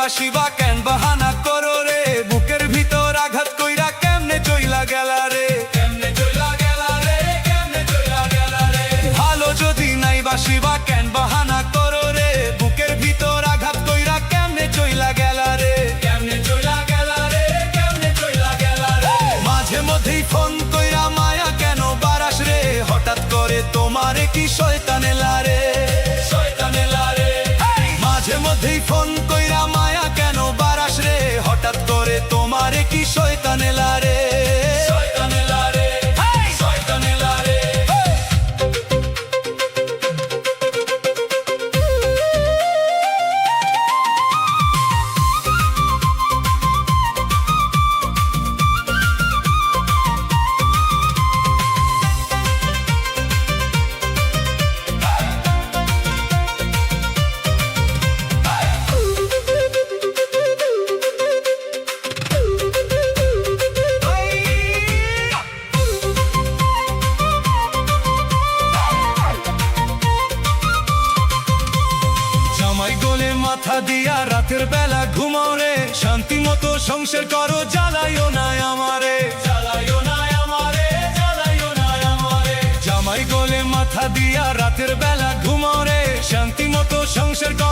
বাসিবা কেন বাহানা করো রে, বুকের ভিতর আঘাত কইরা কেমনে চইলা গেলা রে, কেমনে চইলা গেলা রে, কেমনে চইলা গেলা রে। ভালো যদি নাই বাসিবা কেন বাহানা করো রে, বুকের ভিতর আঘাত কইরা কেমনে চইলা গেলা রে, কেমনে চইলা গেলা রে, কেমনে চইলা গেলা রে। মাঝে মধ্যেই ফোন কইরা মায়া কেন বারাস রে, হঠাৎ করে তোমারে কি শয়তান এলা রে, শয়তান এলা রে। মাঝে মধ্যেই ফোন কইরা মায়া কেন বারাস রে, হঠাৎ করে তোমারে কি শয়তান এলা রে, শয়তান এলা রে, শয়তান এলা রে। জামাই গোলে মাথা দিয়া রাতের বেলা ঘুমাও রে, শান্তি মতো সংসার করো, জ্বালাইও না আমারে, জ্বালাইও না আমারে, জ্বালাইও না আমারে। জামাই গোলে মাথা দিয়া রাতের বেলা ঘুমাও রে, শান্তি মতো সংসার করো,